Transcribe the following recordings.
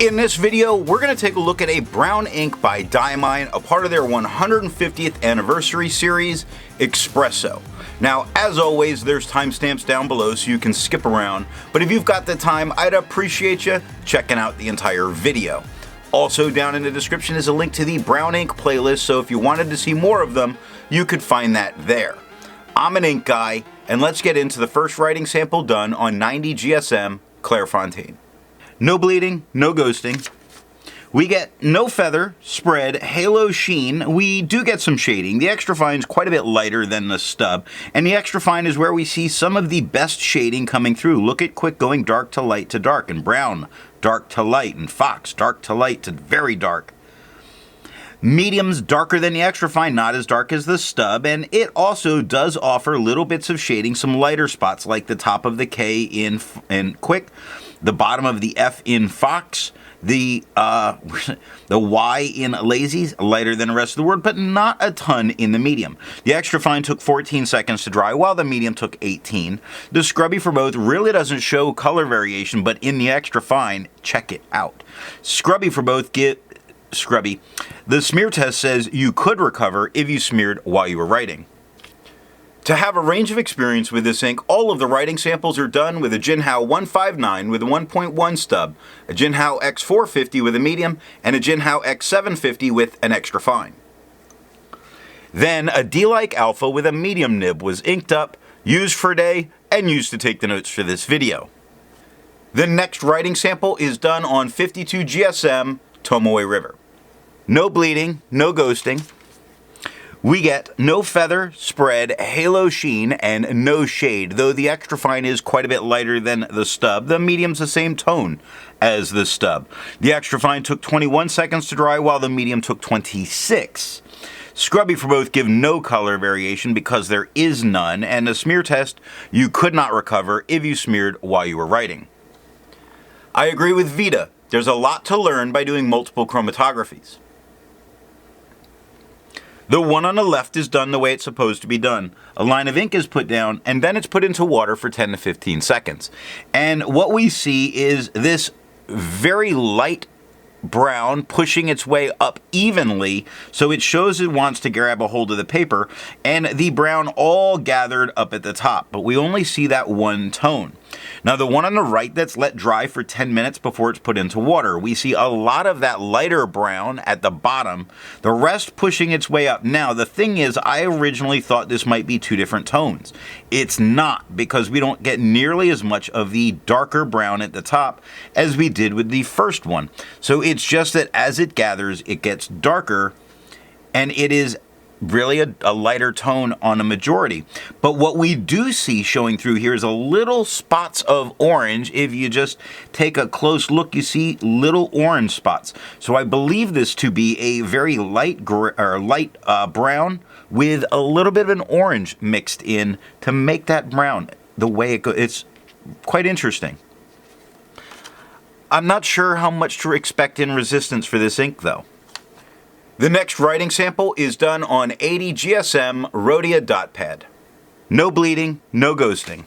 In this video, we're going to take a look at a brown ink by Diamine, a part of their 150th anniversary series, Espresso. Now, as always, there's timestamps down below so you can skip around, but if you've got the time, I'd appreciate you checking out the entire video. Also down in the description is a link to the brown ink playlist, so if you wanted to see more of them, you could find that there. I'm an ink guy, and let's get into the first writing sample done on 90 GSM Clairfontaine. No bleeding, no ghosting. We get no feather, spread, halo sheen. We do get some shading. The extra fine is quite a bit lighter than the stub, and the extra fine is where we see some of the best shading coming through. Look at quick going dark to light to dark, and brown, dark to light, and fox, dark to light to very dark. Medium's darker than the extra fine, not as dark as the stub, and it also does offer little bits of shading, some lighter spots like the top of the K in quick, the bottom of the F in fox, the Y in lazy's lighter than the rest of the word, but not a ton in the medium. The extra fine took 14 seconds to dry, while the medium took 18. The scrubby for both really doesn't show color variation, but in the extra fine, check it out. Scrubby for both scrubby. The smear test says you could recover if you smeared while you were writing. To have a range of experience with this ink, all of the writing samples are done with a Jinhao 159 with a 1.1 stub, a Jinhao X450 with a medium, and a Jinhao X750 with an extra fine. Then a D-like Alpha with a medium nib was inked up, used for a day, and used to take the notes for this video. The next writing sample is done on 52 GSM Tomoe River. No bleeding, no ghosting. We get no feather, spread, halo sheen, and no shade, though the extra fine is quite a bit lighter than the stub. The medium's the same tone as the stub. The extra fine took 21 seconds to dry, while the medium took 26. Scrubby for both give no color variation because there is none, and the smear test you could not recover if you smeared while you were writing. I agree with Vita. There's a lot to learn by doing multiple chromatographies. The one on the left is done the way it's supposed to be done. A line of ink is put down, and then it's put into water for 10 to 15 seconds. And what we see is this very light brown pushing its way up evenly, so it shows it wants to grab a hold of the paper, and the brown all gathered up at the top, but we only see that one tone. Now the one on the right that's let dry for 10 minutes before it's put into water, we see a lot of that lighter brown at the bottom, the rest pushing its way up. Now the thing is, I originally thought this might be two different tones. It's not, because we don't get nearly as much of the darker brown at the top as we did with the first one. So it's just that as it gathers, it gets darker, and it is really a lighter tone on a majority. But what we do see showing through here is a little spots of orange. If you just take a close look, you see little orange spots. So I believe this to be a very light brown with a little bit of an orange mixed in to make that brown the way it goes. It's quite interesting. I'm not sure how much to expect in resistance for this ink though. The next writing sample is done on 80 GSM Rhodia dot pad. No bleeding, no ghosting.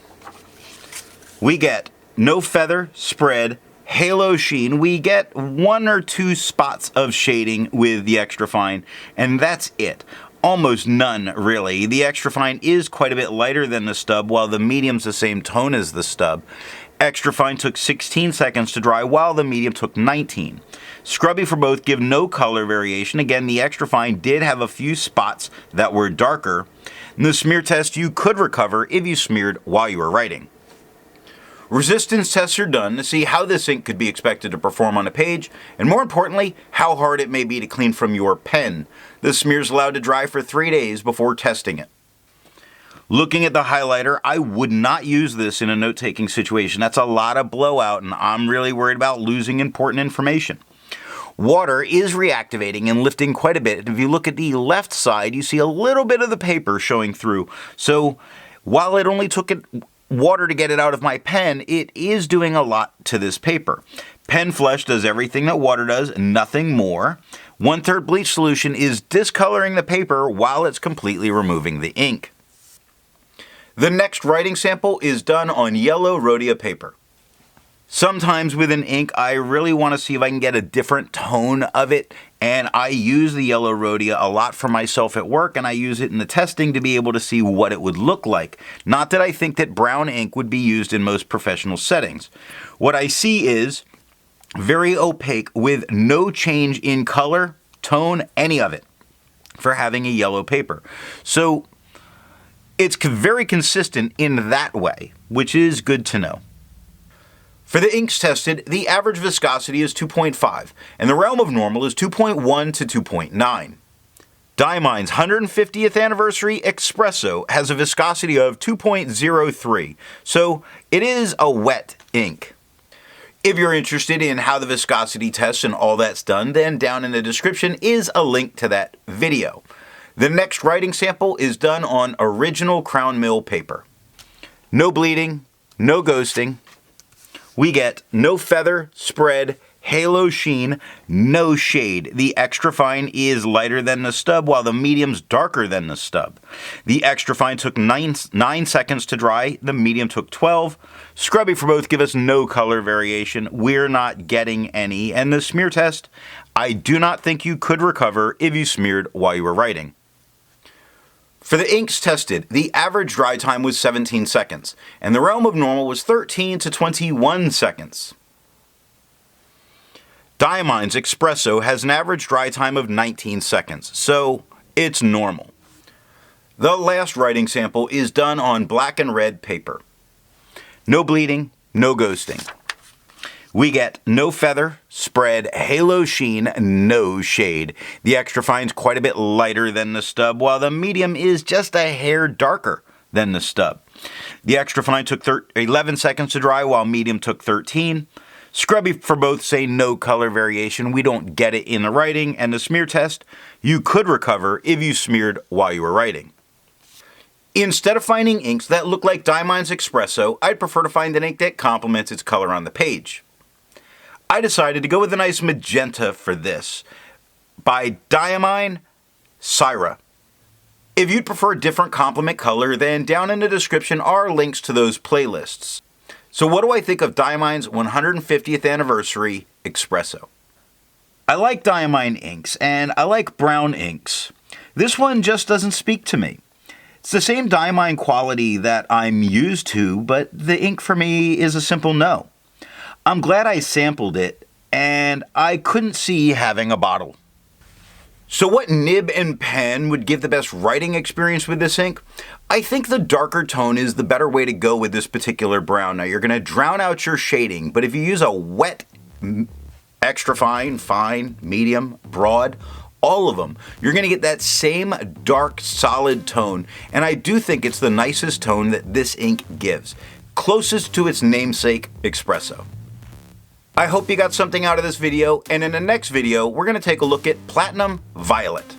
We get no feather, spread, halo sheen. We get one or two spots of shading with the extra fine, and that's it. Almost none, really. The extra fine is quite a bit lighter than the stub, while the medium's the same tone as the stub. Extra fine took 16 seconds to dry, while the medium took 19. Scrubby for both give no color variation. Again, the extra fine did have a few spots that were darker. And the smear test you could recover if you smeared while you were writing. Resistance tests are done to see how this ink could be expected to perform on a page, and more importantly, how hard it may be to clean from your pen. The smear is allowed to dry for 3 days before testing it. Looking at the highlighter, I would not use this in a note-taking situation. That's a lot of blowout, and I'm really worried about losing important information. Water is reactivating and lifting quite a bit. And if you look at the left side, you see a little bit of the paper showing through. So while it only took water to get it out of my pen, it is doing a lot to this paper. Pen flesh does everything that water does, nothing more. 1/3 bleach solution is discoloring the paper while it's completely removing the ink. The next writing sample is done on yellow Rhodia paper. Sometimes with an ink, I really want to see if I can get a different tone of it, and I use the yellow Rhodia a lot for myself at work, and I use it in the testing to be able to see what it would look like. Not that I think that brown ink would be used in most professional settings. What I see is very opaque with no change in color, tone, any of it for having a yellow paper. So it's very consistent in that way, which is good to know. For the inks tested, the average viscosity is 2.5, and the realm of normal is 2.1 to 2.9. Diamine's 150th Anniversary Espresso has a viscosity of 2.03, so it is a wet ink. If you're interested in how the viscosity tests and all that's done, then down in the description is a link to that video. The next writing sample is done on original crown mill paper. No bleeding, no ghosting. We get no feather, spread, halo sheen, no shade. The extra fine is lighter than the stub, while the medium's darker than the stub. The extra fine took 9 seconds to dry, the medium took 12. Scrubby for both give us no color variation. We're not getting any. And the smear test, I do not think you could recover if you smeared while you were writing. For the inks tested, the average dry time was 17 seconds, and the realm of normal was 13 to 21 seconds. Diamine's Espresso has an average dry time of 19 seconds, so it's normal. The last writing sample is done on black and red paper. No bleeding, no ghosting. We get no feather, spread, halo sheen, no shade. The extra fine's quite a bit lighter than the stub, while the medium is just a hair darker than the stub. The extra fine took 11 seconds to dry, while medium took 13. Scrubby for both say no color variation. We don't get it in the writing, and the smear test, you could recover if you smeared while you were writing. Instead of finding inks that look like Diamine's Espresso, I'd prefer to find an ink that complements its color on the page. I decided to go with a nice magenta for this, by Diamine Syrah. If you'd prefer a different complement color, then down in the description are links to those playlists. So what do I think of Diamine's 150th Anniversary Espresso? I like Diamine inks, and I like brown inks. This one just doesn't speak to me. It's the same Diamine quality that I'm used to, but the ink for me is a simple no. I'm glad I sampled it, and I couldn't see having a bottle. So what nib and pen would give the best writing experience with this ink? I think the darker tone is the better way to go with this particular brown. Now you're going to drown out your shading, but if you use a wet, extra fine, fine, medium, broad, all of them, you're going to get that same dark, solid tone, and I do think it's the nicest tone that this ink gives, closest to its namesake, Espresso. I hope you got something out of this video, and in the next video, we're going to take a look at Platinum Violet.